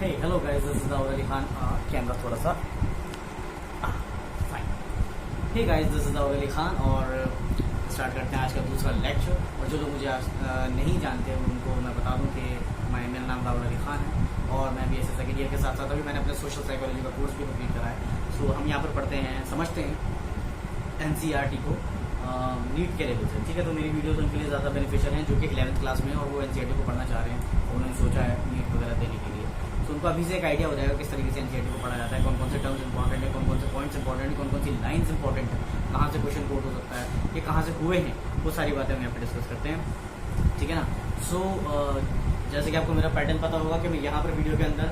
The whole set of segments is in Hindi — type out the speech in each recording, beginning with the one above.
Hello guys, this is Dawood Ali Khan. Camera थोड़ा सा fine. Hey guys, this is Dawood Ali Khan और स्टार्ट करते हैं आज का दूसरा लेक्चर। और जो लोग मुझे नहीं जानते उनको मैं बता दूं कि मेरा नाम दाऊद अली खान है और मैं B S C second year के साथ साथ अभी मैंने अपने सोशल साइकोलॉजी का कोर्स भी कंप्लीट करा है। सो हम यहाँ पर पढ़ते हैं, समझते हैं NCERT को नीट के लेवल से। ठीक है, तो मेरी वीडियोस उनके लिए ज़्यादा बेनिफिशियल हैं जो कि 11th क्लास में और वो NCERT को पढ़ना चाह रहे हैं। उन्होंने सोचा है नीट वगैरह देने के लिए, तो उनको अभी से एक आइडिया हो जाएगा किस तरीके से NCERT को पढ़ा जाता है, कौन कौन से टर्म्स इंपॉर्टेंट है, कौन कौन से पॉइंट्स इंपॉर्टेंट है, कौन कौन सी लाइन्स इंपॉर्टेंट है, कहाँ से क्वेश्चन कोट हो सकता है, ये कहाँ से हुए हैं, वो सारी बातें हम यहाँ पर डिस्कस करते हैं। ठीक है ना। सो जैसे कि आपको मेरा पैटर्न पता होगा कि मैं यहाँ पर वीडियो के अंदर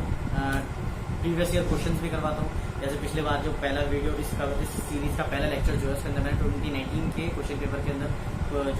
प्रीवियस ईयर क्वेश्चंस भी करवाता हूँ। जैसे पिछले बार जो पहला वीडियो इस सीरीज का पहला लेक्चर जो है उसके अंदर मैंने 2019 के क्वेश्चन पेपर के अंदर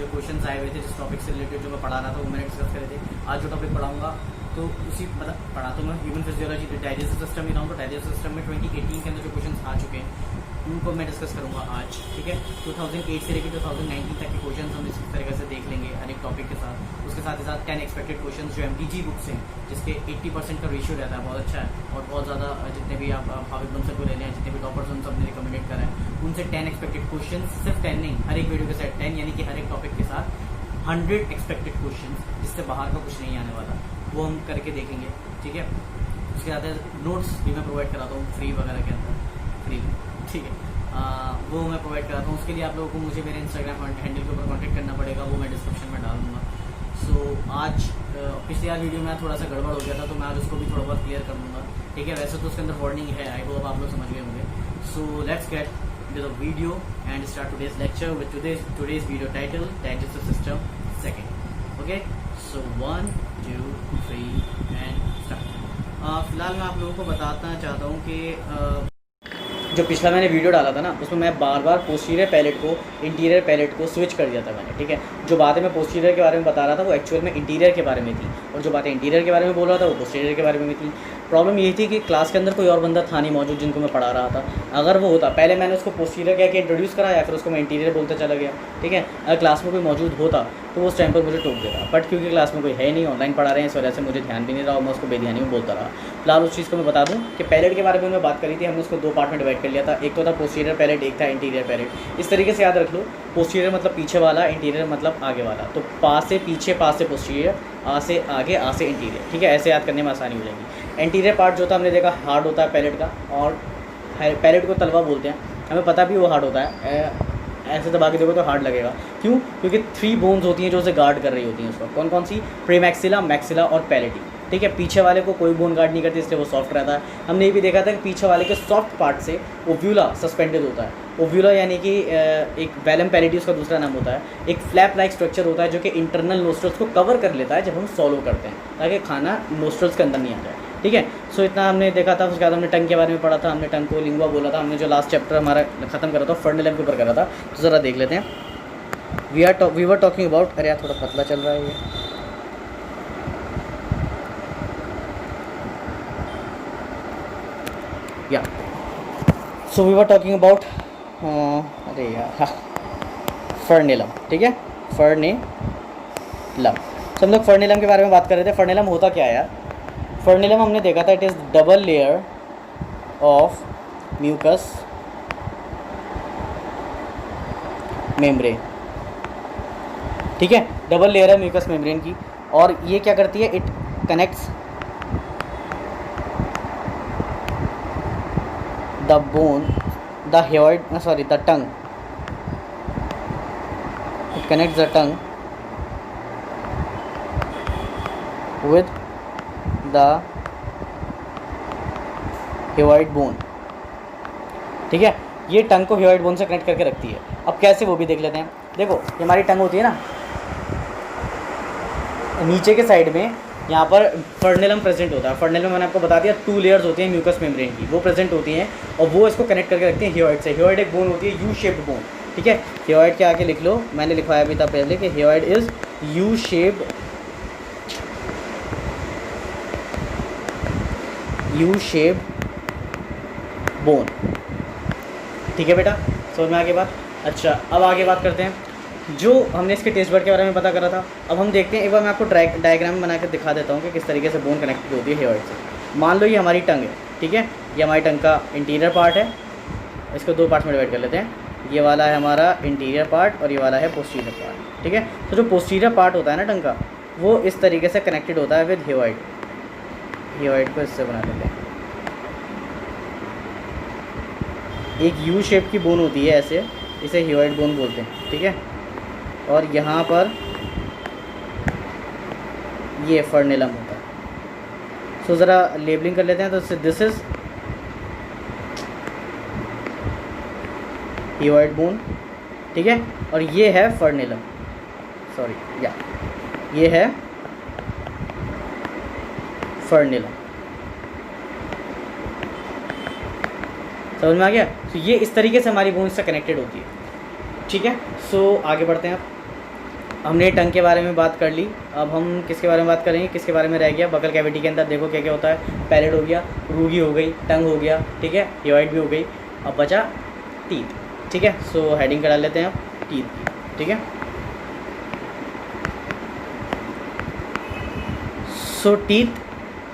जो क्वेश्चंस आए हुए थे जिस टॉपिक से रिलेटेड जो मैं पढ़ा रहा था वो मैंने डिस्कस करे थे। आज जो टॉपिक पढ़ाऊंगा तो उसी मतलब पढ़ा तो मैं ह्यूमन फिजियोलॉजी डाइजेस्टिव सिस्टम ही रहा हूँ। तो डाइजेस्टिव सिस्टम में 2018 के अंदर जो क्वेश्चन आ चुके हैं उनको मैं डिस्कस करूंगा आज। ठीक है, 2008 से लेकर 2019 तक के क्वेश्चन हम इस तरीके से देख लेंगे हर एक टॉपिक के साथ। उसके साथ ही साथ 10 एक्सपेक्टेड क्वेश्चन जो MTG बुक्स हैं जिसके 80% का रेशियो रहता है, बहुत अच्छा है। और बहुत ज़्यादा जितने भी आप हाफिज बंसर को ले लें, जितने भी टॉपर्स उन सब ने रिकमेंडेड करा है, उनसे 10 एक्सपेक्टेड क्वेश्चन, सिर्फ 10 नहीं, हर एक वीडियो के साथ 10, यानी कि हर एक टॉपिक के साथ 100 एक्सपेक्टेड क्वेश्चन, जिससे बाहर का कुछ नहीं आने वाला, वो हम करके देखेंगे। ठीक है, उसके साथ नोट्स भी मैं प्रोवाइड कराता हूँ फ्री वगैरह के अंदर, फ्री। ठीक है, वो मैं प्रोवाइड कराता हूँ। उसके लिए आप लोगों को मुझे मेरे इंस्टाग्राम हैंडल के ऊपर कॉन्टैक्ट करना पड़ेगा, वो मैं डिस्क्रिप्शन में डाल दूँगा। सो आज पिछले यार वीडियो में थोड़ा सा गड़बड़ हो गया था, तो मैं आज उसको भी थोड़ा बहुत क्लियर कर दूँगा। ठीक है, वैसे तो उसके अंदर वार्निंग है, आई होप आप लोग समझ गए होंगे। So let's get into the video and start today's lecture with today's video title, digestive system second. Okay, so 1 2 3 and start. फिलहाल मैं आप लोगों को बताना चाहता हूँ कि जो पिछला मैंने वीडियो डाला था ना उसमें मैं बार बार पोस्टीरियर पैलेट को इंटीरियर पैलेट को स्विच कर दिया था मैंने। ठीक है, जो बातें मैं पोस्टीरियर के बारे में बता रहा था वो एक्चुअल में इंटीरियर के बारे में थी, और जो बातें इंटीरियर के बारे में बोल रहा था वो पोस्टीरियर के बारे में थी। प्रॉब्लम यही थी कि क्लास के अंदर कोई और बंदा था नहीं मौजूद जिनको मैं पढ़ा रहा था। अगर वो होता, पहले मैंने उसको पोस्टीरियर कह के इंट्रोड्यूस करा या फिर उसको मैं इंटीरियर बोलते चला गया। ठीक है, अगर क्लास में कोई मौजूद होता तो वो उस टाइम पर मुझे टोक देता, बट क्योंकि क्लास में कोई है नहीं, ऑनलाइन पढ़ा रहे हैं, इस वजह से मुझे ध्यान भी नहीं रहा और मैं उसको बेध्यानी में बोलता रहा। फिलहाल उस चीज़ को मैं बता दूं कि पैलेट के बारे में बात करी थी, हमने उसको दो पार्ट में डिवाइड कर लिया था। एक तो था पोस्टीरियर पैलेट, एक था इंटीरियर पैलेट। इस तरीके से याद रख लो, पोस्टीरियर मतलब पीछे वाला, इंटीरियर मतलब आगे वाला। तो पास से पीछे, पास से पोस्टीरियर, आ से आगे, आ से इंटीरियर। ठीक है, ऐसे याद करने में आसानी हो जाएगी। एंटीरियर पार्ट जो था हमने देखा हार्ड होता है पैलेट का, और पैलेट को तलवा बोलते हैं, हमें पता भी वो हार्ड होता है। ऐसे दबा के देखो तो हार्ड लगेगा, क्यों? क्योंकि 3 बोन्स होती हैं जो उसे गार्ड कर रही होती हैं उसको। कौन कौन सी? प्रीमैक्सिला, मैक्सिला और पैलेटी। ठीक है, पीछे वाले को कोई बोन गार्ड नहीं करती, इसलिए वो सॉफ्ट रहता है। हमने ये भी देखा था कि पीछे वाले के सॉफ्ट पार्ट से ओव्यूला सस्पेंडेड होता है। ओव्यूला यानी कि एक वेलम पैलेटी उसका दूसरा नाम होता है। एक फ्लैप लाइक स्ट्रक्चर होता है जो कि इंटरनल नोस्ट्रल्स को कवर कर लेता है जब हम सॉलो करते हैं, ताकि खाना नोस्ट्रल्स के अंदर नहीं आ जाए। ठीक है, सो इतना हमने देखा था। उसके बाद हमने टंग के बारे में पढ़ा था, हमने टंग को लिंगुआ बोला था। हमने जो लास्ट चैप्टर हमारा खत्म करा था फर्नेलम के ऊपर करा था, तो ज़रा देख लेते हैं। वी वर टॉकिंग अबाउट, अरे यार थोड़ा पतला चल रहा है ये, yeah so we were talking about, अरे यार, फर्नेलम। ठीक है, फर्नेलम। तो हम लोग फर्नेलम के बारे में बात कर रहे थे। फर्नेलम होता क्या है यार? फर्नेलम हमने देखा था, it is double layer of mucous membrane. ठीक है, डबल लेयर है म्यूकस मेम्ब्रेन की, और ये क्या करती है? It connects the bone, the hyoid, sorry the tongue, it connects the tongue with the hyoid bone. ठीक है, ये टंग को हेवाइड बोन से कनेक्ट करके रखती है। अब कैसे, वो भी देख लेते हैं। देखो, ये हमारी टंग होती है ना, नीचे के साइड में यहाँ पर फर्नेलम प्रेजेंट होता है। फर्नेलम मैंने आपको बता दिया 2 लेयर्स होती हैं म्यूकस मेम्ब्रेन की, वो प्रेजेंट होती हैं और वो इसको कनेक्ट करके रखती हैं हेवाइड से। हेवाइड एक बोन होती है, यू शेप्ड बोन। ठीक है, हेवाइड के आगे लिख लो, मैंने लिखवाया भी था पहले कि hyoid is U shaped bone. ठीक है बेटा, समझ में आगे बात? अच्छा, अब आगे बात करते हैं। जो हमने इसके टेस्ट बर्ड के बारे में पता करा था, अब हम देखते हैं। एक बार मैं आपको डायग्राम बना कर दिखा देता हूँ कि किस तरीके से बोन कनेक्टेड होती है हेवाइड से। मान लो ये हमारी टंग है, ठीक है, ये हमारी टंग का इंटीरियर पार्ट है। इसको दो पार्ट्स में डिवाइड कर लेते हैं। ये वाला है हमारा इंटीरियर पार्ट और ये वाला है पोस्टीरियर पार्ट, ठीक है। तो जो पोस्टीरियर पार्ट होता है ना टंग का, वो इस तरीके से कनेक्टेड होता है विद हियोइड। हियोइड को इससे बना लेते हैं। एक यू शेप की बोन होती है ऐसे, इसे हियोइड बोन बोलते हैं, ठीक है। और यहाँ पर ये फर्नेलम होता है। सो ज़रा लेबलिंग कर लेते हैं। तो दिस इज़ हियोइड बोन, ठीक है। और ये है फर्नेलम, सॉरी या ये है फर्नेलम। समझ में आ गया। तो ये इस तरीके से हमारी बोन से कनेक्टेड होती है, ठीक है। सो आगे बढ़ते हैं। हमने टंग के बारे में बात कर ली। अब हम किसके बारे में बात करेंगे, किसके बारे में रह गया। बकल कैविटी के अंदर देखो क्या क्या होता है। पैलेट हो गया, रूगी हो गई, टंग हो गया, ठीक है, हियोइड भी हो गई। अब बचा टीथ, ठीक है। सो हेडिंग करा लेते हैं अब टीथ की, ठीक है। सो टीथ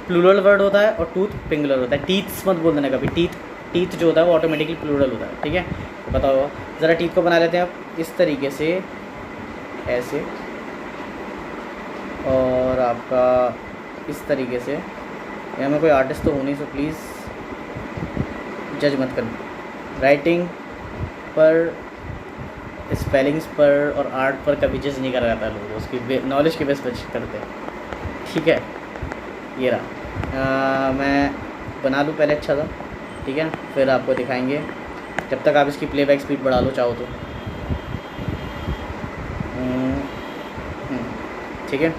प्लूरल वर्ड होता है और टूथ पिंगुलर होता है। टीथ्स मत बोल देना कभी, टीथ जो होता है वो ऑटोमेटिकली प्लूरल होता है, ठीक है। तो पता होगा। ज़रा टीथ को बना लेते हैं अब इस तरीके से, ऐसे, और आपका इस तरीके से। यहाँ मैं कोई आर्टिस्ट तो हूँ नहीं, सो प्लीज़ जज मत करना। राइटिंग पर, स्पेलिंग्स पर और आर्ट पर कभी जज नहीं करा जाता लोग, उसकी नॉलेज की बेस पर करते हैं, ठीक है। ये रहा। मैं बना लूँ पहले अच्छा सा, ठीक है, फिर आपको दिखाएंगे। जब तक आप इसकी प्लेबैक स्पीड बढ़ा लो चाहो तो, ठीक है।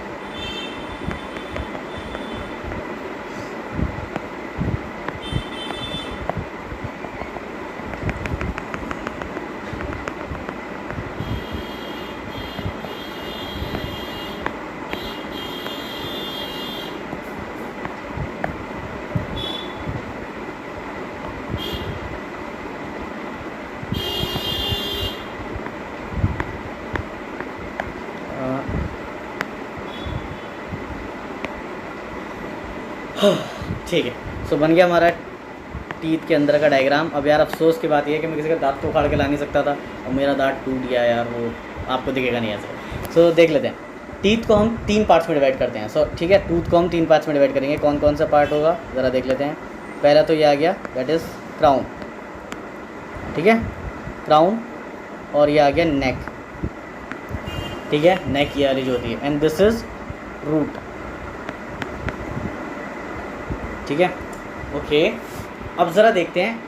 ठीक है। सो बन गया हमारा टीथ के अंदर का डायग्राम। अब यार अफसोस की बात यह है कि मैं किसी का दांत तो उखाड़ के ला नहीं सकता था, और मेरा दांत टूट गया यार, वो आपको दिखेगा नहीं ऐसे। सो देख लेते हैं। टीथ को हम 3 पार्ट्स में डिवाइड करते हैं। सो ठीक है, टूथ को हम 3 पार्ट्स में डिवाइड करेंगे। कौन कौन सा पार्ट होगा ज़रा देख लेते हैं। पहला तो ये आ गया, दैट इज़ क्राउन, ठीक है, क्राउन। और ये आ गया नेक, ठीक है, नेक ये वाली जो होती है। एंड दिस इज़ रूट, ठीक है, ओके। अब ज़रा देखते हैं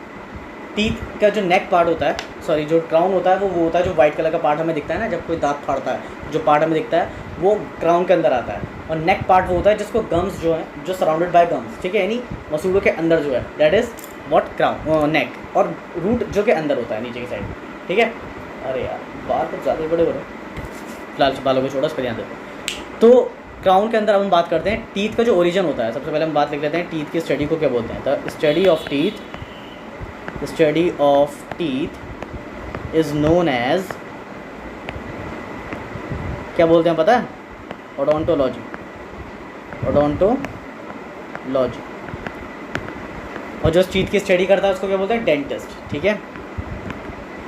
टीथ का जो नेक पार्ट होता है, सॉरी जो क्राउन होता है वो होता है जो वाइट कलर का पार्ट हमें दिखता है ना जब कोई दांत फाड़ता है, जो पार्ट हमें दिखता है वो क्राउन के अंदर आता है। और नेक पार्ट वो होता है जिसको गम्स जो है, जो सराउंडेड बाय गम्स, ठीक है, यानी मसूड़ों के अंदर जो है, दैट इज़ व्हाट क्राउन, नेक। और रूट जो के अंदर होता है नीचे की साइड, ठीक है। अरे यार बाल कुछ ज़्यादा बड़े बड़े, फिलहाल बालों को छोड़ा, उस पर ध्यान देते। तो क्राउन के अंदर अब हम बात करते हैं टीथ का जो ओरिजिन होता है। सबसे पहले हम बात लिख लेते हैं टीथ की स्टडी को क्या बोलते हैं। The study of teeth, the study of teeth is known as, क्या बोलते हैं पता है? Odontology, odontology. और जो टीथ की स्टडी करता है उसको क्या बोलते हैं? डेंटिस्ट, ठीक है।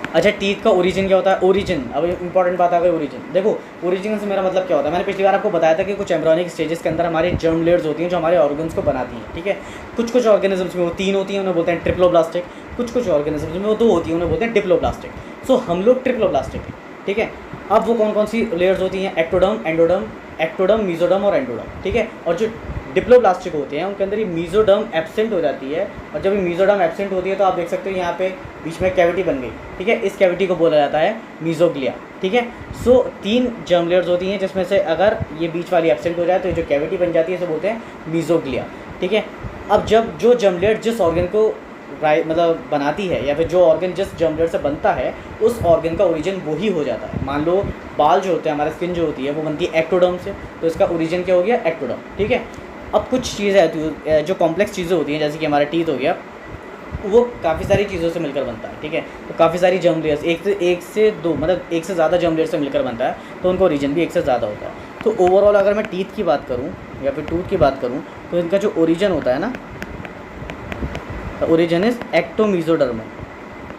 अच्छा, टीथ का ओरिजिन क्या होता है? ओरिजिन, अब इंपॉर्टेंट बात आ गई ओरिजिन। देखो ओरिजिन से मेरा मतलब क्या होता है, मैंने पिछली बार आपको बताया था कि कुछ एम्ब्रियोनिक स्टेजेस के अंदर हमारी जर्म लेयर्स होती हैं जो हमारे ऑर्गन्स को बनाती हैं, ठीक है। कुछ ऑर्गेनिजम्स में वो 3 होती हैं, उन्हें बोलते हैं ट्रिप्लोब्लास्टिक। कुछ ऑर्गेनिजम्स में वो 2 होती हैं, उन्हें बोलते हैं डिप्लोब्लास्टिक। सो हम लोग ट्रिप्लोब्लास्टिक हैं, ठीक है। अब वो कौन कौन सी लेयर्स होती हैं? एक्टोडर्म, मीजोडर्म और एंडोडर्म, ठीक है। और जो डिप्लोब्लास्टिक होते हैं उनके अंदर ये मीजोडर्म एब्सेंट हो जाती है, और जब ये मीजोडर्म एब्सेंट होती है तो आप देख सकते हो यहाँ पे बीच में कैविटी बन गई, ठीक है। इस कैविटी को बोला जाता है मीजोग्लिया, ठीक है। सो 3 जर्म लेयर्स होती हैं जिसमें से अगर ये बीच वाली एब्सेंट हो जाए तो ये जो कैविटी बन जाती है इसे बोलते हैं मीजोग्लिया, ठीक है। अब जब जो जर्म लेयर जिस ऑर्गन को मतलब बनाती है, या फिर जो ऑर्गन जिस जर्म लेयर से बनता है उस ऑर्गन का ओरिजिन वही हो जाता है। मान लो बाल जो होते हैं, हमारी स्किन जो होती है वो बनती है एक्टोडर्म से, तो इसका ओरिजिन क्या हो गया? एक्टोडर्म, ठीक है। अब कुछ चीज़ें आती जो कॉम्प्लेक्स चीज़ें होती हैं, जैसे कि हमारा टीथ हो गया, वो काफ़ी सारी चीज़ों से मिलकर बनता है, ठीक है। तो काफ़ी सारी जर्म लेयर्स, एक से 2 मतलब एक से ज़्यादा जर्म लेयर से मिलकर बनता है, तो उनका ओरिजिन भी एक से ज़्यादा होता है। तो ओवरऑल अगर मैं टीथ की बात करूँ या फिर टूथ की बात करूँ तो इनका जो ओरिजिन होता है ना, द ओरिजिन इज एक्टोमीजोडर्मल,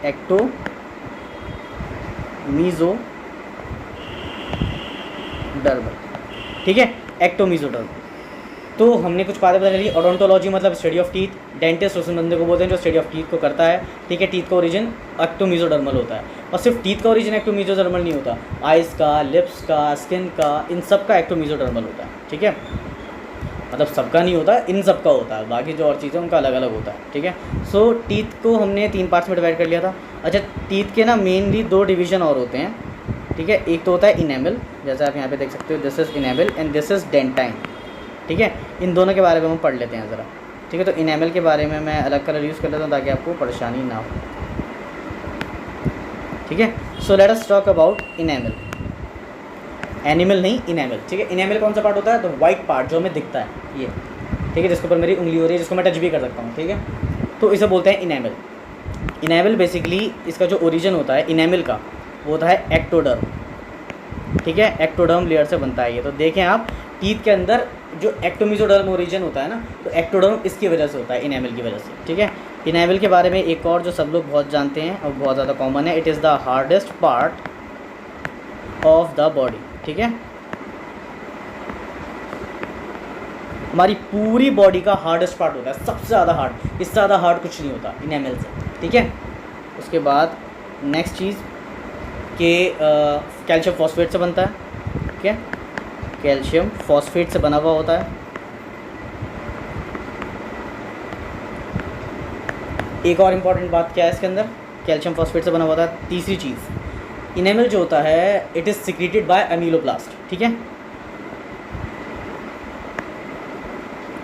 एक्टोमीजोडर्मल, ठीक है, एक्टोमीजोडर्मल। तो हमने कुछ बातें बता ली। ओडोंटोलॉजी मतलब स्टडी ऑफ टीथ, डेंटिस्ट उस बंदे को बोलते हैं जो स्टडी ऑफ टीथ को करता है, ठीक है। टीथ का ओरिजिन एक्टोमीजोडर्मल होता है, और सिर्फ टीथ का ओरिजिन एक्टोमीजोडर्मल नहीं होता, आइज़ का, लिप्स का, स्किन का, इन सब का एक्टोमीजोडर्मल होता है, ठीक है। मतलब सबका नहीं होता, इन सब का होता है, बाकी जो और चीज़ें उनका अलग अलग होता है, ठीक है। सो टीथ को हमने 3 पार्ट्स में डिवाइड कर लिया था। अच्छा, टीथ के ना मेनली 2 डिवीज़न और होते हैं, ठीक है। एक तो होता है इनेमल, जैसे आप यहाँ पे देख सकते हो, this is enamel and this is dentine, ठीक है। इन दोनों के बारे में हम पढ़ लेते हैं ज़रा, ठीक है। तो इनेमल के बारे में मैं अलग कलर यूज़ कर लेता हूँ ताकि आपको परेशानी ना हो, ठीक है। So let us talk about enamel, animal नहीं, इनेमल, ठीक है। इनेमल कौन सा पार्ट होता है? तो वाइट पार्ट जो हमें दिखता है ये, ठीक है, जिसके ऊपर मेरी उंगली हो रही है, जिसको मैं टच भी कर सकता हूँ, ठीक है। तो इसे बोलते हैं इनेमल। इनेमल बेसिकली इसका जो ओरिजिन होता है इनेमल का, वो होता है एक्टोडर्म, ठीक है। एक्टोडर्म लेयर से बनता है ये। तो देखें आप, टीथ के अंदर जो एक्टोमीजोडर्म ओरिजिन होता है ना, तो एक्टोडर्म इसकी वजह से होता है, इनेमल की वजह से, ठीक है। इनेमल के बारे में एक और जो सब लोग बहुत जानते हैं और बहुत ज़्यादा कॉमन है, it is the hardest part of the body, ठीक है। हमारी पूरी बॉडी का हार्डेस्ट पार्ट होता है, सबसे ज़्यादा हार्ड, इससे ज़्यादा हार्ड कुछ नहीं होता इनेमल से, ठीक है। उसके बाद नेक्स्ट चीज़ के कैल्शियम फॉस्फेट से बनता है, ठीक है, कैल्शियम फॉस्फेट से बना हुआ होता है। एक और इम्पॉर्टेंट बात क्या है इसके अंदर, कैल्शियम फॉस्फेट से बना हुआ होता है। तीसरी चीज़, इनेमल जो होता है it is secreted by ameloblast, ठीक है,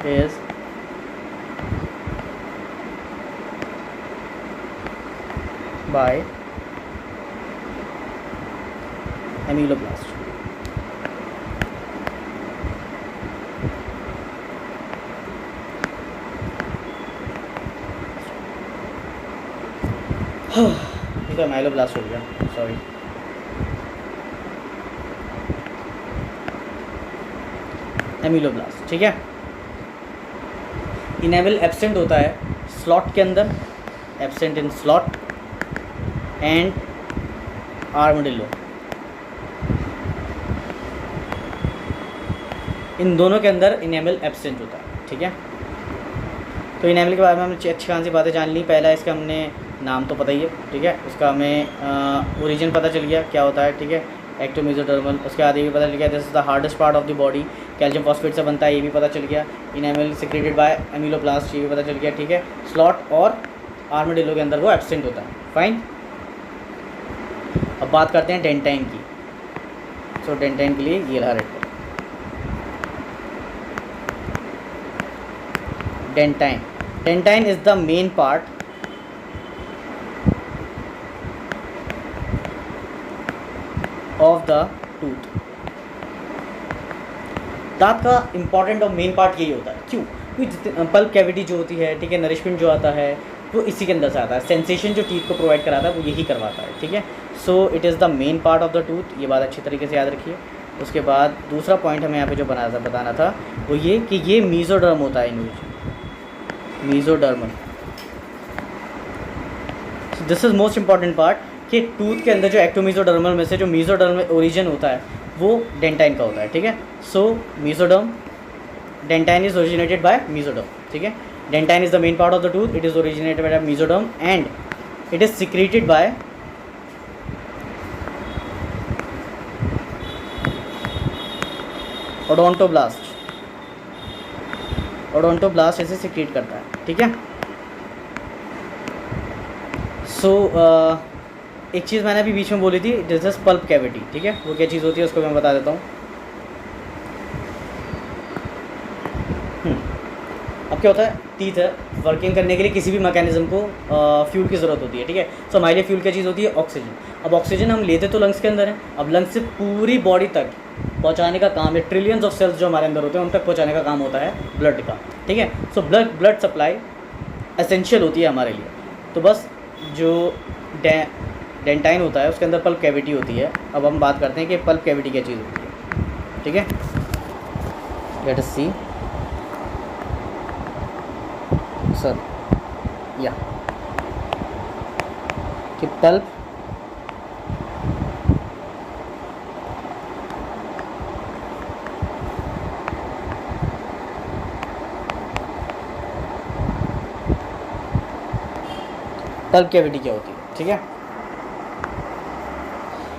इज बाय अमीलोब्लास्ट। ये तो अमीलोब्लास्ट हो गया, सॉरी। अमीलोब्लास्ट, ठीक है। इनेमल एब्सेंट होता है स्लॉट के अंदर, absent in sloth and armadillo, इन दोनों के अंदर इनेमल एब्सेंट होता है, ठीक है। तो इनेमल के बारे में हमने अच्छी खासी बातें जान ली। पहला इसका हमने नाम तो पता ही है, ठीक है, उसका हमें ओरिजिन पता चल गया क्या होता है, ठीक है, एक्टोमीजोडर्मल। उसके बाद ये भी पता चल गया this is the hardest part of the body, calcium phosphate से बनता है, ये भी पता चल गया। इनेमल सिक्रेटेड बाय अमीलोब्लास्ट, ये भी पता चल गया, ठीक है। स्लॉट और आर्मडिलो के अंदर वो एब्सेंट होता है, फाइन। अब बात करते हैं डेंटाइन की। सो डेंटाइन के लिए ये रहा red, dentine. Dentine is the main part of the tooth. दांत का इंपॉर्टेंट और मेन पार्ट यही होता है, क्यों? क्योंकि पल्प कैविटी जो होती है, ठीक है, नरिशमेंट जो आता है वो इसी के अंदर से आता है, सेंसेशन जो टीथ को प्रोवाइड कराता है वो यही करवाता है, ठीक है। So it is the main part of the tooth, ये बात अच्छी तरीके से याद रखिए। उसके बाद दूसरा पॉइंट हमें यहाँ पे जो बताना था वो ये कि ये मीजोडर्म होता है, इनविज mesodermal. This is most important part कि टूथ के अंदर जो एक्टोमीजोडर्मल में से जो मीजोडर्मल ओरिजिन होता है वो डेंटाइन का होता है, ठीक है। So mesoderm, dentine is originated by mesoderm, ठीक है। Dentine is the main part of the tooth, it is originated by mesoderm and it is secreted by odontoblast. Odontoblast इसे सिक्रेट करता है, ठीक है। सो एक चीज़ मैंने अभी बीच में बोली थी, दिस इज पल्प कैविटी, ठीक है। वो क्या चीज़ होती है उसको मैं बता देता हूँ। अब क्या होता है, टीथ है, वर्किंग करने के लिए किसी भी मैकेनिज्म को फ्यूल की ज़रूरत होती है, ठीक है। सो हमारे लिए फ्यूल क्या चीज़ होती है, ऑक्सीजन। अब ऑक्सीजन हम लेते तो लंग्स के अंदर है, अब लंग्स से पूरी बॉडी तक पहुंचाने का काम है, ट्रिलियंस ऑफ सेल्स जो हमारे अंदर होते हैं उन तक पहुंचाने का काम होता है ब्लड का, ठीक है। सो ब्लड सप्लाई एसेंशियल होती है हमारे लिए। तो बस जो डेंटाइन होता है उसके अंदर पल्प कैविटी होती है। अब हम बात करते हैं कि पल्प कैविटी क्या चीज़ होती है, ठीक है। लेट अस सी सर, या कि पल्प पल्प कैविटी क्या होती है, ठीक है।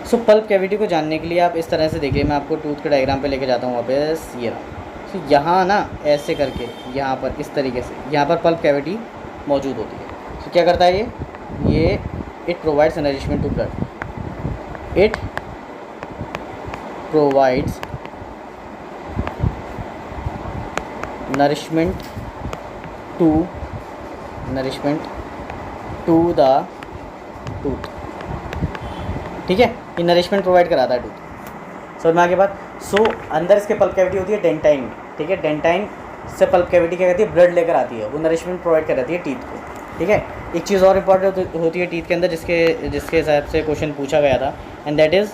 सो पल्प कैविटी को जानने के लिए आप इस तरह से देखिए, मैं आपको टूथ के डायग्राम पे लेके जाता हूँ वापस, ये रहा। सो यहाँ ना ऐसे करके यहाँ पर इस तरीके से यहाँ पर पल्प कैविटी मौजूद होती है। सो क्या करता है ये it provides nourishment to blood, it provides nourishment to the tooth, ठीक है। ये नरिशमेंट प्रोवाइड कराता है टूथ, समझ में आगे बात। सो अंदर इसके पल्प कैविटी होती है डेंटाइन में, ठीक है। डेंटाइन से पल्प कैविटी क्या करती है, ब्लड लेकर आती है, वो नरिशमेंट प्रोवाइड कराती है टीथ को, ठीक है। एक चीज़ और इम्पॉर्टेंट होती है टीथ के अंदर, जिसके हिसाब से क्वेश्चन पूछा गया था, and that is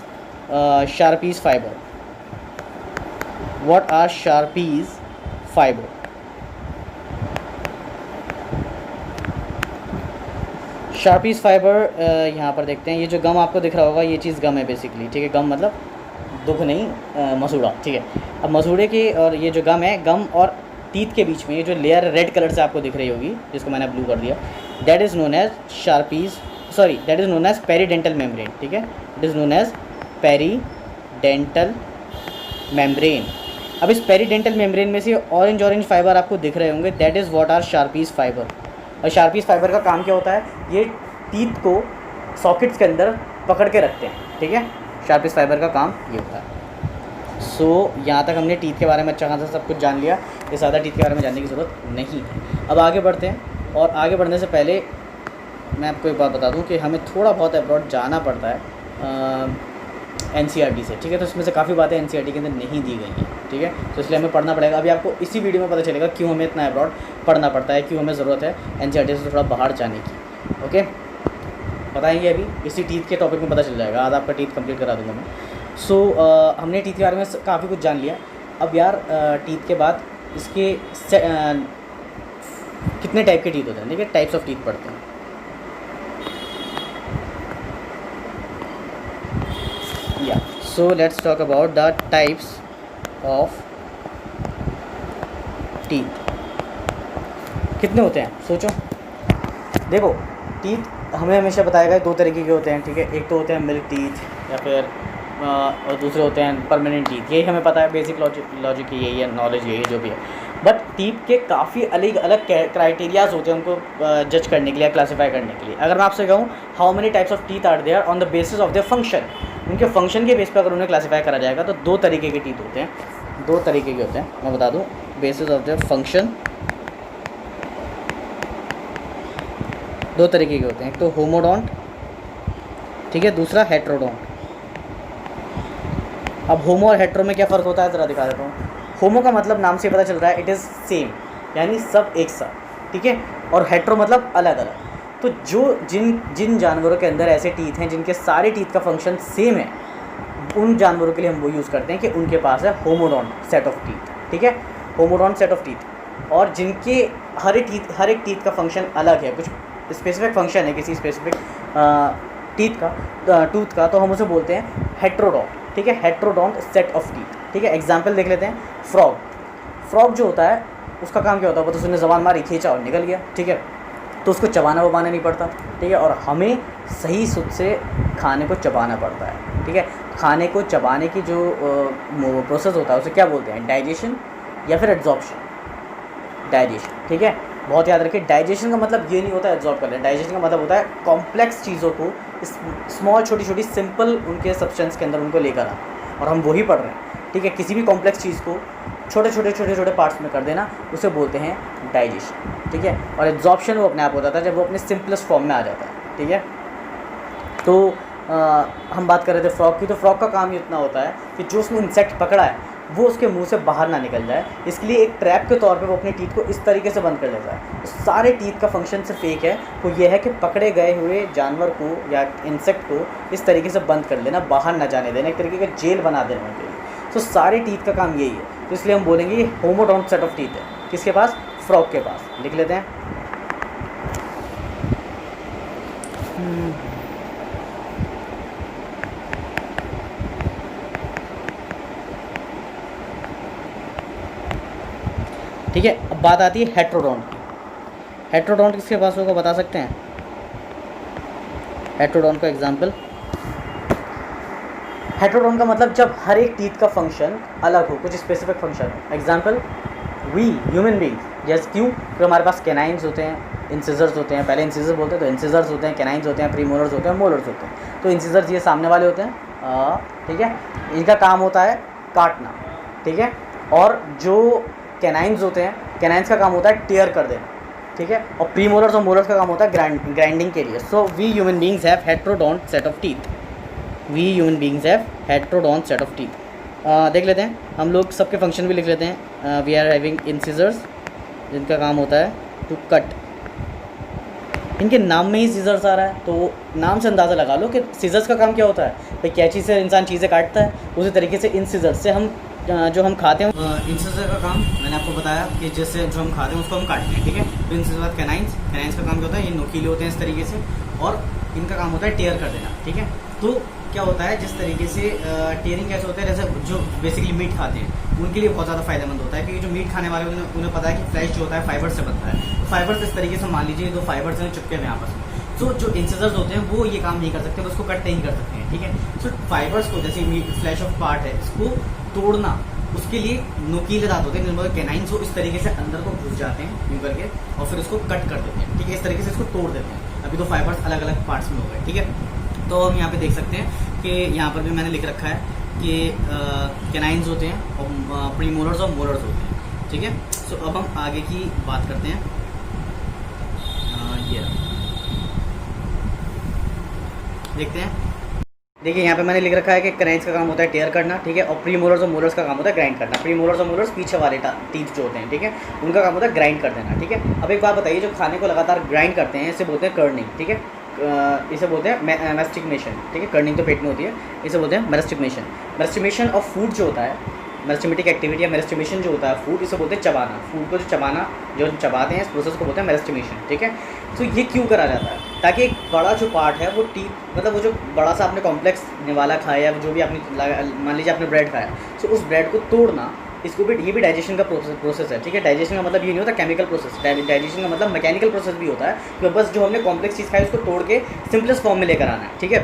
Sharpey's fibre. What are Sharpey's fibre? Sharpey's fibre यहाँ पर देखते हैं, ये जो गम आपको दिख रहा होगा ये चीज़ गम है बेसिकली, ठीक है। गम मतलब दुख नहीं, मसूड़ा, ठीक है। अब मसूड़े की और ये जो गम है, गम और टीथ के बीच में ये जो लेयर रेड कलर से आपको दिख रही होगी, जिसको मैंने ब्लू कर दिया, that is known as that is known as periodontal membrane, ठीक है। It is known as periodontal membrane. अब इस पेरीडेंटल मेम्ब्रेन में से ऑरेंज फाइबर आपको दिख रहे होंगे, that is what are Sharpey's fibre. और शार्पीज फाइबर का काम क्या होता है, ये टीथ को सॉकेट्स के अंदर पकड़ के रखते हैं, ठीक है। शार्पीज फाइबर का काम ये होता है। सो यहाँ तक हमने टीथ के बारे में अच्छा खासा सब कुछ जान लिया, ये ज़्यादा टीथ के बारे में जानने की ज़रूरत नहीं है। अब आगे बढ़ते हैं, और आगे बढ़ने से पहले मैं आपको एक बात बता दूँ कि हमें थोड़ा बहुत अब्रॉड जाना पड़ता है NCERT से, ठीक है। तो इसमें से काफ़ी बातें NCERT के अंदर नहीं दी गई हैं, ठीक है। तो इसलिए हमें पढ़ना पड़ेगा। अभी आपको इसी वीडियो में पता चलेगा क्यों हमें इतना अब्रॉड पढ़ना पड़ता है, क्यों हमें ज़रूरत है NCERT से थोड़ा बाहर जाने की, ओके। बताएंगे अभी, इसी टीथ के टॉपिक में पता चल जाएगा। आज आपका टीथ कंप्लीट करा दूँगा मैं। सो हमने टीथ के बारे में काफ़ी कुछ जान लिया। अब यार टीथ के बाद इसके कितने टाइप के टीथ होते हैं, देखिए टाइप्स ऑफ टीथ पढ़ते हैं। या so let's talk about the types of teeth. कितने होते हैं सोचो, देखो टीथ हमें हमेशा बताएगा दो तरीके के होते हैं, ठीक है। एक तो होते हैं मिल्क टीथ, या फिर और दूसरे होते हैं परमानेंट टीथ। यही हमें पता है, बेसिक लॉजिक यही है, नॉलेज यही है, जो भी है। बट टीथ के काफ़ी अलग अलग क्राइटेरियाज होते हैं उनको जज करने के लिए, क्लासीफाई करने के लिए। अगर मैं आपसे कहूँ how many types of teeth are there on the basis of their function, उनके फंक्शन के बेस पर अगर उन्हें क्लासीफाई करा जाएगा तो दो तरीके के टीथ होते हैं, दो तरीके के होते हैं। मैं बता दूँ, बेसिस ऑफ देयर फंक्शन दो तरीके के होते हैं, एक तो होमोडोंट, ठीक है, दूसरा हेट्रोडोंट। अब होमो और हेट्रो में क्या फ़र्क होता है ज़रा दिखा देता हूँ। होमो का मतलब नाम से पता चल रहा है, इट इज़ सेम, यानी सब एक साथ, ठीक है। और हेट्रो मतलब अलग अलग। तो जिन जानवरों के अंदर ऐसे टीथ हैं जिनके सारे टीथ का फंक्शन सेम है, उन जानवरों के लिए हम वो यूज़ करते हैं कि उनके पास है होमोडोंट सेट ऑफ टीथ, ठीक है, होमोडोंट सेट ऑफ टीथ। और जिनके हर एक टीथ का फंक्शन अलग है, कुछ स्पेसिफिक फंक्शन है किसी स्पेसिफिक टूथ का, तो हम उसे बोलते हैं हेट्रोडोंट, ठीक है, हेट्रोडोंट सेट ऑफ टीथ, ठीक है। एग्जाम्पल देख लेते हैं। फ्रॉग जो होता है उसका काम क्या होता है, वो तो उसने ज़बान मारी, खींचा और निकल गया, ठीक है। तो उसको चबाना नहीं पड़ता, ठीक है। और हमें सही सुध से खाने को चबाना पड़ता है, ठीक है। खाने को चबाने की जो प्रोसेस होता है उसे क्या बोलते हैं, डाइजेशन या फिर एब्जॉर्प्शन। डाइजेशन, ठीक है, बहुत याद रखिए। डाइजेशन का मतलब ये नहीं होता है एब्जॉर्ब कर लें, डाइजेशन का मतलब होता है कॉम्प्लेक्स चीज़ों को स्मॉल छोटी सिंपल उनके सब्सटेंस के अंदर उनको लेकर आना, और हम वही पढ़ रहे हैं, ठीक है। किसी भी कॉम्प्लेक्स चीज़ को छोटे पार्ट्स में कर देना, उसे बोलते हैं डाइजेशन, ठीक है। और एब्जॉर्प्शन वो अपने आप हो जाता है जब वो अपने सिंपलेस्ट फॉर्म में आ जाता है, ठीक है। तो हम बात कर रहे थे फ्रॉग की, तो फ्रॉग का काम ही इतना होता है कि जो उसने इंसेक्ट पकड़ा है वो उसके मुंह से बाहर ना निकल जाए, इसलिए एक ट्रैप के तौर पे वो अपने टीथ को इस तरीके से बंद कर लेता है। तो सारे टीथ का फंक्शन सिर्फ एक है, वो ये है कि पकड़े गए हुए जानवर को या इंसेक्ट को इस तरीके से बंद कर लेना, बाहर ना जाने देना, एक तरीके का जेल बना देना उनके लिए। तो सारे टीथ का काम यही है, तो इसलिए हम बोलेंगे ये होमोडोंट सेट ऑफ टीथ है। किसके पास, फ्रॉग के पास। लिख लेते हैं, ठीक है, अब बात आती है हेट्रोडोंट की। हेट्रोडोंट किसके पास होगा, बता सकते हैं? हेट्रोडोंट का एग्जाम्पल, हेट्रोडोंट का मतलब जब हर एक टीथ का फंक्शन अलग हो, कुछ स्पेसिफिक फंक्शन हो। एग्जाम्पल, वी ह्यूमन बींग्स, जैसे क्यों? क्योंकि हमारे पास कैनाइन्स होते हैं, इंसिजर्स होते हैं, पहले इंसिजर बोलते हैं तो इंसिजर्स होते हैं, कैनाइन्स होते हैं, प्रीमोलर्स होते हैं, मोलर्स होते हैं। तो इंसिजर्स ये सामने वाले होते हैं, ठीक है, इनका काम होता है काटना, ठीक है। और जो कैनाइन्स होते हैं, कैनाइन्स का काम होता है टेयर कर देना, ठीक है। और प्रीमोलर्स और मोलर्स का काम होता है ग्राइंडिंग के लिए। So we human beings have heterodont set of teeth, we human beings have heterodont set of teeth. देख लेते हैं हम लोग, सबके फंक्शन भी लिख लेते हैं। वी आर हैविंग इंसिजर्स, जिनका काम होता है टू कट। इनके नाम में ही सीजर्स आ रहा है, तो नाम से अंदाज़ा लगा लो कि सीजर्स का काम क्या होता है। भाई कैंची से इंसान चीज़ें काटता है, उसी तरीके से इन सीजर्स से हम जो हम खाते हैं, इंसिजर का काम मैंने आपको बताया कि जैसे जो हम खाते हैं उसको हम काटते हैं, ठीक है। तो इनसे बाद कैनाइन्स का काम क्या होता है, ये नोकीले होते हैं इस तरीके से, और इनका काम होता है टेयर कर देना, ठीक है। तो क्या होता है, जिस तरीके से टेयरिंग कैसे होता है, जैसे जो बेसिकली मीट खाते हैं उनके लिए बहुत ज़्यादा फायदेमंद होता है, क्योंकि जो मीट खाने वाले उन्हें पता है कि फ्लैश जो होता है फाइबर से बनता है। तो फाइबर इस तरीके से मान लीजिए दो फाइबर से चिपके हुए आपस में, तो जो इंसिजर्स होते हैं वो ये काम नहीं कर सकते, उसको कट नहीं कर सकते हैं, ठीक है। तो फाइबर्स को, जैसे मीट फ्लैश ऑफ पार्ट है, इसको तोड़ना, उसके लिए नुकीले दांत होते हैं, जिनमें कैनाइन्स इस तरीके से अंदर को घुस जाते हैं यूं करके, और फिर उसको कट कर देते हैं, ठीक है। इस तरीके से इसको तोड़ देते हैं। अभी तो फाइबर्स अलग अलग पार्ट्स में हो गए, ठीक है। तो हम यहाँ पे देख सकते हैं कि यहाँ पर भी मैंने लिख रखा है कि कैनाइन्स होते हैं और प्रीमोलर्स और मोलर्स होते हैं, ठीक है। सो अब हम आगे की बात करते हैं। ये देखते हैं, देखिए यहाँ पे मैंने लिख रखा है कि कैनाइन्स का काम होता है टेयर करना, ठीक है, और प्रीमोलर्स और मोलर्स का काम होता है ग्राइंड करना। प्रीमोलर्स और मोलर्स पीछे वाले टीथ जो होते हैं, ठीक है, उनका काम होता है ग्राइंड कर देना, ठीक है। अब एक बात बताइए, जो खाने को लगातार ग्राइंड करते हैं इसे बोलते हैं कर्निंग, ठीक है। इसे बोलते हैं मैस्टिकेशन, ठीक है। कर्निंग तो पेट में होती है, इसे बोलते हैं मैस्टिकेशन। मैस्टिकेशन ऑफ फूड जो होता है, मैस्टिमेटिक एक्टिविटी या मैस्टिमेशन जो होता है फूड, इसे बोलते हैं चबाना। फूड को जो चबाना, जो चबाते हैं, इस प्रोसेस को बोलते हैं मैस्टिमेशन, ठीक है। तो ये क्यों करा जाता है, ताकि एक बड़ा जो पार्ट है वो टीथ, मतलब वो जो बड़ा सा आपने कॉम्प्लेक्स निवाला खाया या जो भी आपने, मान लीजिए आपने ब्रेड खाया, तो उस ब्रेड को तोड़ना, इसको भी, ये भी डाइजेशन का प्रोसेस है, ठीक है। डाइजेशन का मतलब ये नहीं होता केमिकल प्रोसेस, डाइजेशन का मतलब मैकेनिकल प्रोसेस भी होता है, तो बस जो हमने कॉम्प्लेक्स चीज़ खाई उसको तोड़ के सिंपलेस्ट फॉर्म में लेकर आना है, ठीक है।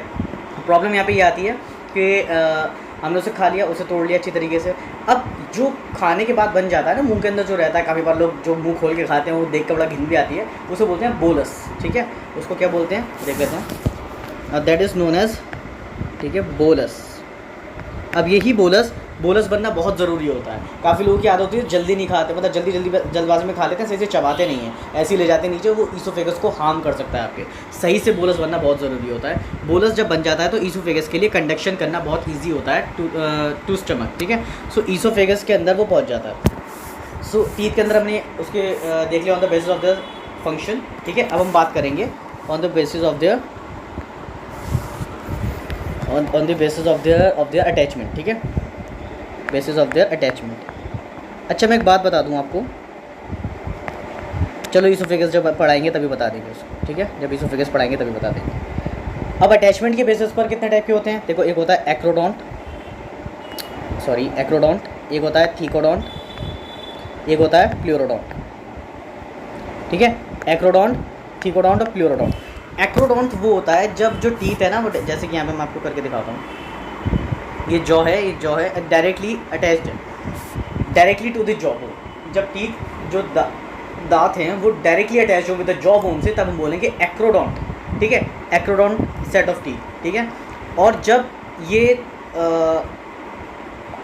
प्रॉब्लम यहाँ पे ये आती है कि हमने उसे खा लिया, उसे तोड़ लिया अच्छी तरीके से, अब जो खाने के बाद बन जाता है ना, मुंह के अंदर जो रहता है, काफ़ी बार लोग जो मुंह खोल के खाते हैं वो देख कर बड़ा घिन भी आती है, उसे बोलते हैं बोलस, ठीक है। उसको क्या बोलते हैं देख लेते हैं, दैट इज़ नोन एज, ठीक है, बोलस। अब यही बोलस बनना बहुत ज़रूरी होता है। काफ़ी लोगों की आदत होती है जल्दी नहीं खाते, मतलब जल्दबाजी में खा लेते हैं, सही से चबाते नहीं हैं, ऐसे ही ले जाते हैं नीचे, वो ईसोफेगस को हार्म कर सकता है आपके। सही से बोलस बनना बहुत ज़रूरी होता है। बोलस जब बन जाता है तो ईसोफेगस के लिए कंडक्शन करना बहुत ईजी होता है टू स्टमक, ठीक है। सो ईसोफेगस के अंदर वो पहुँच जाता है। सो टीथ के अंदर हमने उसके देख लिया on the basis of the function, ठीक है। अब हम बात करेंगे on the basis of there on the basis of there attachment, ठीक है, बेसिस ऑफ देयर अटैचमेंट। अच्छा, मैं एक बात बता दूं आपको, चलो ईसोफेगस जब पढ़ाएंगे तभी बता देंगे उसको, ठीक है, जब ईसोफेगस पढ़ाएंगे तभी बता देंगे। अब अटैचमेंट के बेसिस पर कितने टाइप के होते हैं, देखो, एक होता है एक्रोडोंट, एक होता है थीकोडोंट, एक होता है प्लूरोडोंट, ठीक है। एक्रोडोंट, थीकोडोंट और प्लूरोडोंट। एक्रोडोंट वो होता है जब जो टीथ है ना, वो जैसे कि यहाँ पे मैं आपको करके दिखाता हूँ, ये जॉ है डायरेक्टली अटैच्ड है directly to the jaw bone. जब टीथ जो दांत हैं वो डायरेक्टली अटैच हो विद द जॉ बोन से, तब हम बोलेंगे एक्रोडोंट, ठीक है, एक्रोडोंट सेट ऑफ टीथ, ठीक है। और जब ये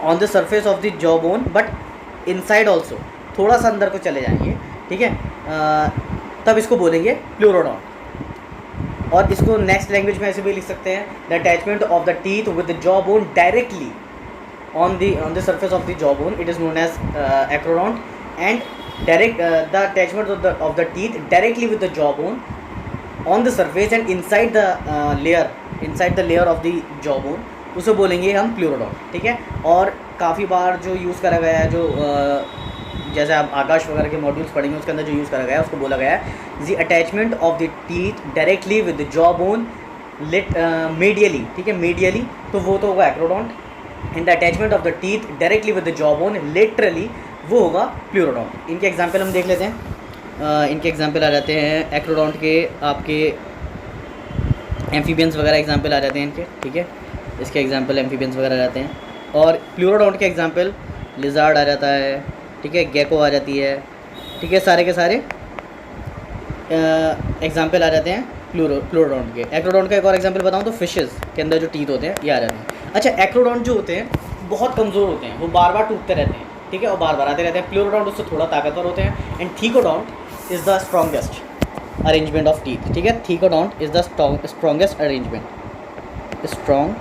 on the surface of the jaw bone but inside also, थोड़ा सा अंदर को चले जाएंगे, ठीक है, तब इसको बोलेंगे प्लूरोडोंट। और इसको नेक्स्ट लैंग्वेज में ऐसे भी लिख सकते हैं, the attachment of the teeth with the jaw bone directly on the surface of the jaw bone, it is known as acrodont. And direct the attachment of the teeth directly with the jaw bone on the surface and inside the layer of the jaw bone, उसे बोलेंगे हम प्लूरोडोंट, ठीक है। और काफ़ी बार जो यूज़ करा गया है, जो जैसे आप आकाश वगैरह के मॉड्यूल्स पढ़ेंगे उसके अंदर जो यूज़ करा गया है उसको बोला गया है the attachment of the teeth directly with the jaw bone medially, ठीक है, मीडियली, तो वो तो होगा acrodont. In the attachment of the teeth directly with the jaw bone laterally, वो होगा प्लूरोडोंट। इनके एग्जाम्पल हम देख लेते हैं। इनके एग्जाम्पल आ जाते हैं एक्रोडोंट के, आपके एम्फीबियंस वगैरह एग्जाम्पल आ जाते हैं इनके, ठीक है, इसके एग्जाम्पल एम्फीबियंस वगैरह आ जाते हैं। और प्लूरोडोंट के एग्जाम्पल लिजार्ड आ जाता है, ठीक है, गेको आ जाती है, ठीक है, सारे के सारे एग्जाम्पल आ जाते हैं प्लूरोडोंट के। एक्रोडोंट का एक और एग्जाम्पल बताऊँ तो फिशेस के अंदर जो टीथ होते हैं ये आ जाते हैं। अच्छा, एक्रोडोंट जो होते हैं बहुत कमज़ोर होते हैं, वो बार बार टूटते रहते हैं, ठीक है, और बार बार आते रहते हैं। प्लूरोडोंट उससे थोड़ा ताकतवर होते हैं। And thecodont is the strongest arrangement of teeth, ठीक है, thecodont is the strongest arrangement, strongest,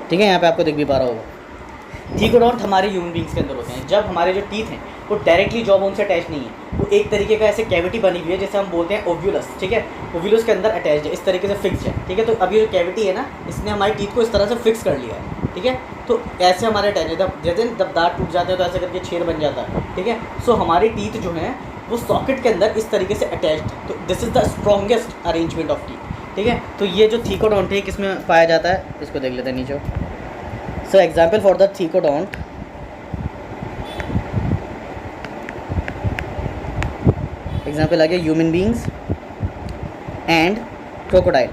ठीक है, यहाँ पे आपको दिख भी पा रहा होगा। थीकोडोंट हमारे ह्यूमन बींग्स के अंदर होते हैं। जब हमारे जो टीथ हैं वो डायरेक्टली जॉ बोन से अटैच नहीं है, वो एक तरीके का ऐसे कैविटी बनी हुई है जैसे हम बोलते हैं ओव्यूलस, ठीक है, ओव्यूलस के अंदर अटैच है, इस तरीके से फिक्स है, ठीक है। तो अब ये जो कैविटी है ना, इसने हमारी टीथ को इस तरह से फिक्स कर लिया है, ठीक है। तो ऐसे हमारे अटैच है, जैसे जब दांत टूट जाते हैं तो ऐसे करके छेद बन जाता है, ठीक है। सो हमारी टीथ जो है वो सॉकेट के अंदर इस तरीके से अटैच्ड है। तो this is the strongest arrangement of teeth, ठीक है। तो ये जो थीकोडोंट है किसमें पाया जाता है, इसको देख लेते हैं नीचे। So example for the thecodont, example आ गया ह्यूमन बींग्स एंड क्रोकोडाइल।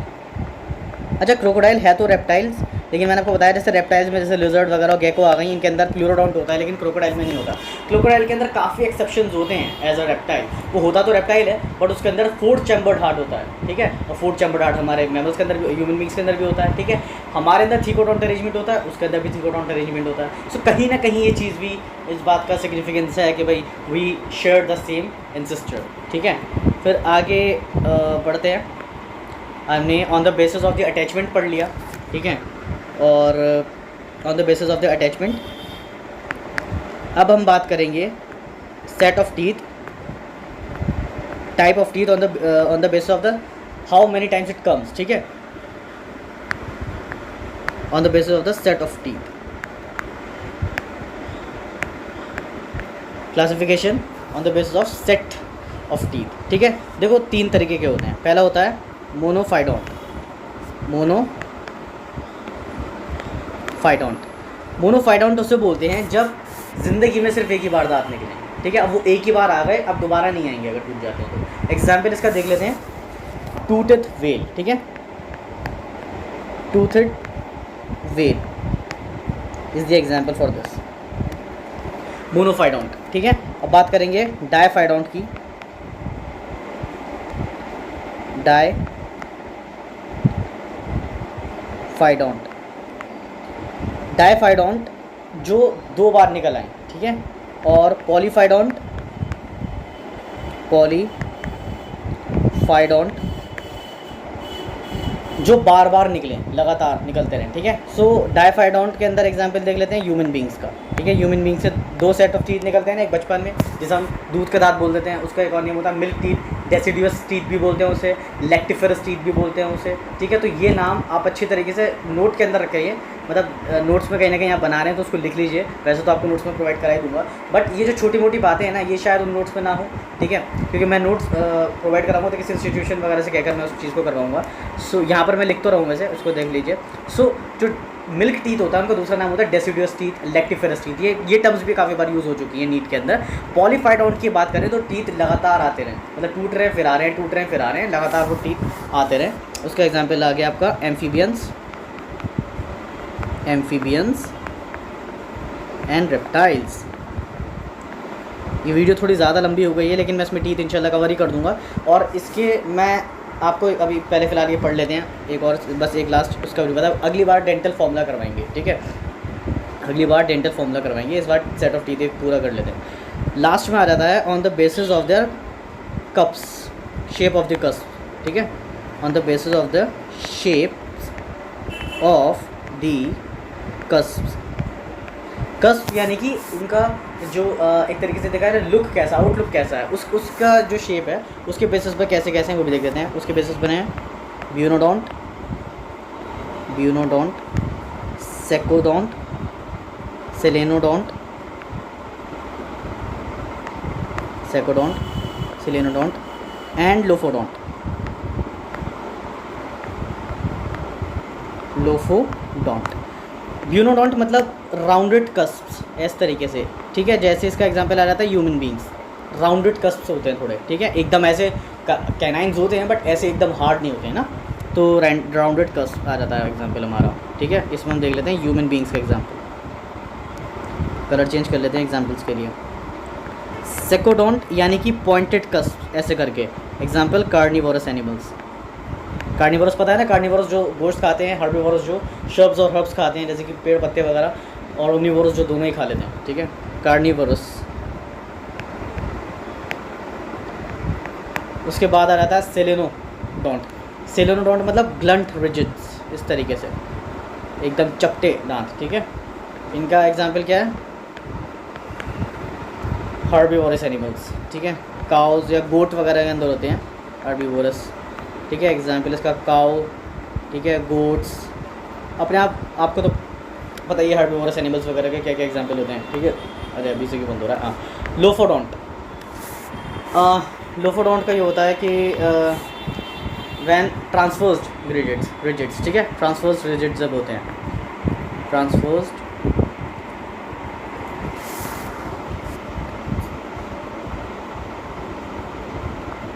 अच्छा, क्रोकोडाइल है तो रेप्टाइल्स, लेकिन मैंने आपको बताया जैसे रेप्टाइल्स में जैसे लिजर्ड वगैरह गेको आ गई, इनके अंदर प्लूरोडोंट होता है, लेकिन क्रोकोडाइल में नहीं होता। क्रोकोडाइल के अंदर काफ़ी एक्सेप्शंस होते हैं एज अ रेप्टाइल। वो होता तो रेप्टाइल है बट उसके अंदर 4 चैम्बर्ड हार्ट होता है, ठीक है, और 4 चैम्बर्ड हार्ट हमारे मैमल्स के अंदर भी, ह्यूमन बींग्स के अंदर भी होता है, ठीक है। हमारे अंदर थीकोडोंट अरेंजमेंट होता है, उसके अंदर भी थीकोडोंट अरेंजमेंट होता है। सो कहीं ना कहीं ये चीज़ भी इस बात का सिग्निफिकेंस है कि भाई we share the same ancestor, ठीक है। फिर आगे बढ़ते हैं। हमने on the basis of the attachment पढ़ लिया, ठीक है, और on the basis of the attachment अब हम बात करेंगे set of teeth, type of teeth on the basis of the how many times it comes, ठीक है, on the basis of the set of teeth. Classification on the basis of set of teeth, ठीक है। देखो 3 तरीके के होते हैं। पहला होता है मोनोफाइडोंट, मोनोफाइडोंट उसे बोलते हैं जब ज़िंदगी में सिर्फ एक ही बार दांत निकले, ठीक है। अब वो एक ही बार आ गए, अब दोबारा नहीं आएंगे अगर टूट जाते हैं तो। एग्जाम्पल इसका देख लेते हैं, टूथेड व्हेल, ठीक है, toothed whale is the example for this monophyodont, ठीक है। अब बात करेंगे डायफाइडोंट की। डायफाइडोंट जो 2 बार निकल आए, ठीक है, और पॉलीफाइडोंट जो बार बार निकलें, लगातार निकलते रहें, ठीक है। सो डायफाइडोंट के अंदर एग्जांपल देख लेते हैं ह्यूमन बींग्स का, ठीक है। ह्यूमन बींग से 2 सेट ऑफ टीथ निकलते हैं ना, एक बचपन में जिसे हम दूध के दांत बोल देते हैं, उसका एक और नियम होता है मिल्क टीथ, डेसिडुअस टीथ भी बोलते हैं उसे, लैक्टिफरस टीथ भी बोलते हैं उसे, ठीक है। तो ये नाम आप अच्छी तरीके से नोट के अंदर रखिए, मतलब नोट्स में कहीं ना कहीं आप बना रहे हैं तो उसको लिख लीजिए। वैसे तो आपको नोट्स में प्रोवाइड करा ही दूंगा, बट ये जो छोटी मोटी बातें हैं ना, ये शायद उन नोट्स में ना हो, ठीक है, क्योंकि मैं नोट्स प्रोवाइड कराऊंगा तो किसी इंस्टीट्यूशन वगैरह से कहकर मैं उस चीज़ को करवाऊंगा। सो यहाँ पर मैं लिख तो रहूँ वैसे, उसको देख लीजिए। सो जो मिल्क टीथ होता है उनका दूसरा नाम होता है डेसिडुअस टीथ, लैक्टिफरस टीथ। ये टर्म्स भी काफ़ी बार यूज़ हो चुकी है नीट के अंदर। पॉलीफाइडोंट की बात करें तो टीथ लगातार आते रहें, मतलब टूट रहे हैं फिर आ रहे हैं, टूट रहे हैं फिर आ रहे हैं, लगातार वो टीथ आते रहें। उसका एग्जाम्पल आ गया आपका एम्फीबियंस एंड रेप्टाइल्स। ये वीडियो थोड़ी ज़्यादा लंबी हो गई है, लेकिन मैं इसमें टीथ इंशाल्लाह कवर ही कर दूंगा। और इसके मैं आपको अभी पहले फ़िलहाल ये पढ़ लेते हैं, एक और बस एक लास्ट उसका भी बता। अगली बार डेंटल फॉर्मूला करवाएंगे, ठीक है, अगली बार डेंटल फॉर्मूला करवाएंगे, इस बार सेट ऑफ टीथ एक पूरा कर लेते हैं। लास्ट में आ जाता है on the basis of there cups, shape of the cusp, ठीक है, on the basis of the shape of the cusp यानी कि उनका जो एक तरीके से देखा है लुक कैसा, आउटलुक कैसा है, उसका जो शेप है उसके बेसिस पर कैसे कैसे हैं वो भी देख लेते हैं। उसके बेसिस पर हैं ब्यूनोडोंट, सेकोडोंट, सेलेनोडोंट, सेकोडोंट, सेलेनोडोंट एंड लोफोडोंट। लोफोडोंट, ब्यूनोडोंट मतलब राउंडेड कस्प्स, इस तरीके से, ठीक है। जैसे इसका एग्जांपल आ जाता है ह्यूमन बींग्स, राउंडेड कस्प्स होते हैं थोड़े, ठीक है, एकदम ऐसे कैनाइंस होते हैं बट ऐसे एकदम हार्ड नहीं होते हैं ना, तो राउंडेड कस्प आ जाता है एग्जांपल हमारा, ठीक है। इसमें हम देख लेते हैं ह्यूमन बींग्स का एग्जांपल, कलर चेंज कर लेते हैं एग्जांपल्स के लिए। सेकोडोंट यानी कि पॉइंटेड कस्प ऐसे करके, एग्जांपल कार्निवोरस एनिमल्स। कार्निवोरस पता है ना, कार्निवोरस जो गोश्त खाते हैं, हर्बिवोरस जो शर्ब्स और हर्ब्स खाते हैं जैसे कि पेड़ पत्ते वगैरह, और ओमनिवोरस जो दोनों ही खा लेते हैं, ठीक है, कार्निवोरस। उसके बाद आ जाता है सेलेनोडोंट। सेलेनोडोंट मतलब ग्लंट रिजिड्स, इस तरीके से एकदम चपटे दांत, ठीक है। इनका एग्जांपल क्या है, हर्बिवोरस एनिमल्स, ठीक है, काउज या गोट वगैरह के अंदर होते हैं हर्बिवोरस, ठीक है। एग्जांपल इसका काउ, ठीक है, गोट्स, अपने आप आपको तो पता ही है हर्बिवोरस एनिमल्स वगैरह के क्या क्या एग्जांपल होते हैं, ठीक है। अरे अभी से क्यों बंद हो रहा है, हाँ। लोफोडोंट, लोफोडोंट का ये होता है कि वैन ट्रांसफर्स्ड रिजिड्स, ठीक है, ट्रांसफर्स्ड रिजिड्स जब होते हैं, ट्रांसफर्स्ड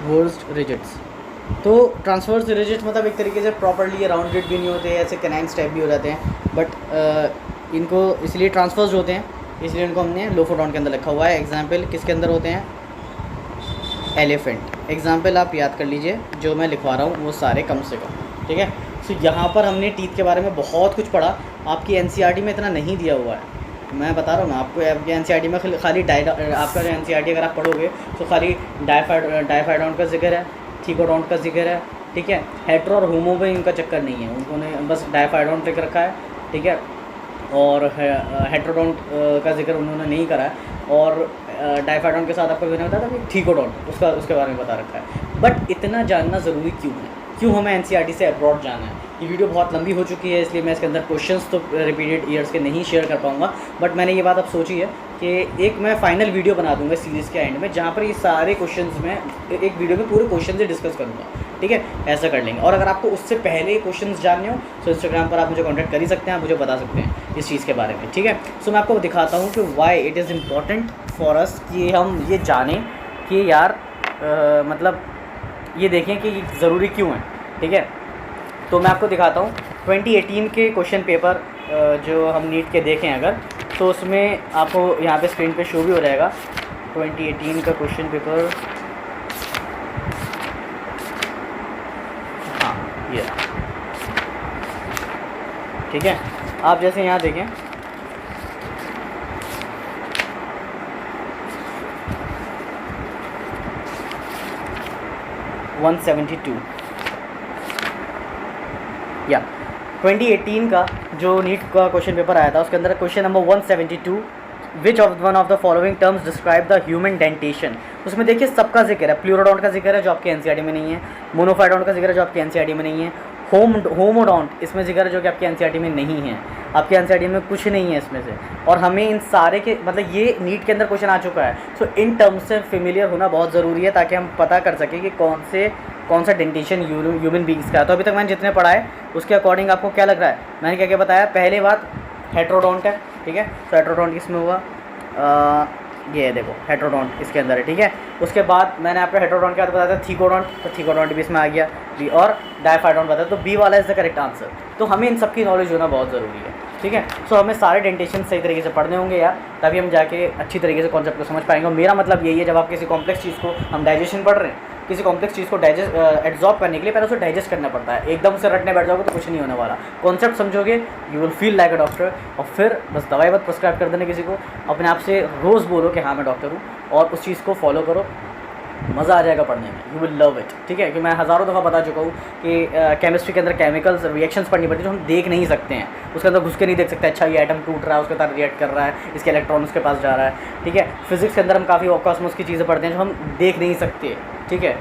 वर्स्ड रिजिड्स। तो ट्रांसफर्स रिजिड मतलब एक तरीके से प्रॉपर्ली राउंडेड भी नहीं होते, ऐसे कैनाइंस टाइप भी हो जाते हैं, बट इनको इसलिए ट्रांसफर्स होते हैं, इसलिए इनको हमने लोफोडोंट के अंदर रखा हुआ है। एग्जांपल किसके अंदर होते हैं, एलिफेंट। एग्जांपल आप याद कर लीजिए, जो मैं लिखवा रहा हूँ वो सारे कम से कम, ठीक है। सो यहाँ पर हमने टीथ के बारे में बहुत कुछ पढ़ा, आपकी एनसीईआरटी में इतना नहीं दिया हुआ है, मैं बता रहा हूँ ना आपको। आपके एनसीईआरटी में खाली आपका जो एनसीईआरटी अगर आप पढ़ोगे तो खाली डायफाइडोंट का जिक्र है, थीकोडोंट का जिक्र है, ठीक है। हेट्रो और होमो में इनका चक्कर नहीं है, उन्होंने बस डायफाइडोंट लिख रखा है, ठीक है, और हेट्रोडोंट का जिक्र उन्होंने नहीं करा है, और डायफाइडोंट के साथ आपको मैंने बताया था कि थीकोडोंट उसके बारे में बता रखा है। बट इतना जानना ज़रूरी क्यों है, क्यों हमें एनसीईआरटी से अब्रॉड जाना है। ये वीडियो बहुत लंबी हो चुकी है, इसलिए मैं इसके अंदर क्वेश्चंस तो रिपीटेड ईयर्स के नहीं शेयर कर पाऊँगा, बट मैंने ये बात अब सोची है कि एक मैं फाइनल वीडियो बना दूंगा सीरीज़ के एंड में, जहाँ पर ये सारे क्वेश्चंस में एक वीडियो में पूरे क्वेश्चन से डिस्कस करूँगा, ठीक है, ऐसा कर लेंगे। और अगर आपको उससे पहले क्वेश्चंस जानने हो तो इंस्टाग्राम पर आप मुझे कॉन्टैक्ट कर ही सकते हैं, आप मुझे बता सकते हैं इस चीज़ के बारे में, ठीक है। सो मैं आपको दिखाता हूँ कि why it is important for us कि हम ये जानें कि यार मतलब ये देखें कि ये ज़रूरी क्यों है, ठीक है। तो मैं आपको दिखाता हूँ 2018 के क्वेश्चन पेपर जो हम नीट के देखें अगर, तो उसमें आपको यहाँ पे स्क्रीन पे शो भी हो जाएगा 2018 का क्वेश्चन पेपर, हाँ ये, ठीक है। आप जैसे यहाँ देखें, या 2018 का जो नीट का क्वेश्चन पेपर आया था उसके अंदर question number 172, which of one of the following terms describe the human dentition. उसमें देखिए सबका जिक्र है, प्लूरोडोंट का जिक्र है जो आपके एनसीईआरटी में नहीं है, मोनोफाइडोंट का जिक्र है जो आपके एनसीईआरटी में नहीं है, होमोडोंट इसमें जिक्र है जो कि आपके एनसीईआरटी में नहीं है, आपके एनसीईआरटी में कुछ नहीं है इसमें से। और हमें इन सारे के मतलब ये नीट के अंदर क्वेश्चन आ चुका है, सो इन टर्म्स से फेमिलियर होना बहुत ज़रूरी है ताकि हम पता कर सकें कि कौन सा डेंटेशन ह्यूमन बींग्स का है। तो अभी तक मैंने जितने पढ़ा है उसके अकॉर्डिंग आपको क्या लग रहा है, मैंने क्या क्या बताया। पहले बात हेट्रोडोंट है, ठीक है, तो हेट्रोडोंट किसमें हुआ, ये देखो हेट्रोडोंट इसके अंदर है, ठीक है। उसके बाद मैंने आपको हेट्रोडोंट के बाद बताया था थीकोडोंट, तो थीकोडोंट भी इसमें आ गया बी, और डायफाइडोंट बताया, तो बी वाला इज़ द करेक्ट आंसर। तो हमें इन सब की नॉलेज होना बहुत ज़रूरी है, ठीक है। सो हमें सारे डेंटेशन सही तरीके से पढ़ने होंगे यार, तभी हम जाके अच्छी तरीके से कॉन्सेप्ट को समझ पाएंगे। और मेरा मतलब यही है, जब आप किसी कॉम्प्लेक्स चीज़ को, हम डाइजेशन पढ़ रहे हैं, किसी कॉम्प्लेक्स चीज़ को एब्जॉर्ब करने के लिए पहले उसे डाइजेस्ट करना पड़ता है। एकदम से रटने बैठ जाओगे तो कुछ नहीं होने वाला। कॉन्सेप्ट समझोगे, you will feel like a doctor, और फिर बस दवाई मत प्रिस्क्राइब कर देना किसी को, अपने आप से रोज़ बोलो कि हाँ मैं डॉक्टर हूँ, और उस चीज़ को फॉलो करो, मज़ा आ जाएगा पढ़ने में, यू विल लव इट, ठीक है। कि मैं हज़ारों दफ़ा बता चुका हूँ कि केमिस्ट्री के अंदर केमिकल्स रिएक्शंस पढ़नी पड़ती है जो हम देख नहीं सकते हैं, उसके अंदर घुस के नहीं देख सकते, अच्छा ये एटम टूट रहा है उसके साथ रिएक्ट कर रहा है, इसके इलेक्ट्रॉन उसके पास जा रहा है, ठीक है। फिजिक्स के अंदर हम काफ़ी कॉस्मोस की चीज़ें पढ़ते हैं जो हम देख नहीं सकते, ठीक है।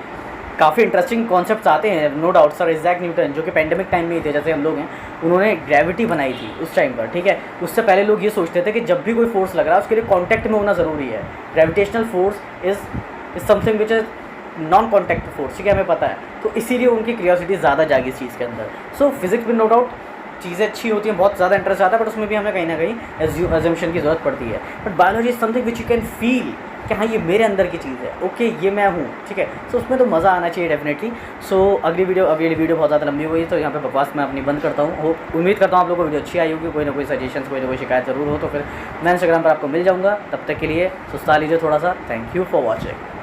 काफ़ी इंटरेस्टिंग कॉन्सेप्ट्स आते हैं, no doubt. Sir Isaac Newton जो कि पेंडेमिक टाइम में ही थे, जैसे हम लोग हैं, उन्होंने ग्रेविटी बनाई थी उस टाइम पर, ठीक है। उससे पहले लोग ये सोचते थे कि जब भी कोई फोर्स लग रहा है उसके लिए कॉन्टैक्ट में होना ज़रूरी है। Gravitational force is is something which is non contact force, ठीक है, हमें पता है। तो इसीलिए उनकी क्यूरियोसिटी ज़्यादा जागी इस चीज़ के अंदर। सो फिजिक्स में नो डाउट चीज़ें अच्छी होती हैं, बहुत ज़्यादा इंटरेस्ट आता है, बट उसमें भी हमें कहीं ना कहीं एजम्पशन की ज़रूरत पड़ती है। But biology is something which you can feel कि हाँ ये मेरे अंदर की चीज़ है, ओके ये मैं हूँ, ठीक है। सो उसमें तो मज़ा आना चाहिए डेफिनेटली। सो अगली वीडियो, अब ये वीडियो बहुत ज़्यादा लंबी हो गई, तो यहाँ पे बकवास मैं अपनी बंद करता हूँ। उम्मीद करता हूँ आप लोगों को वीडियो अच्छी आई होगी। कोई ना कोई सजेशन, कोई ना कोई शिकायत ज़रूर हो तो फिर मैं इंस्टाग्राम पर आपको मिल जाऊँगा। तब तक के लिए सुस्ता लीजिए थोड़ा सा। Thank you for watching.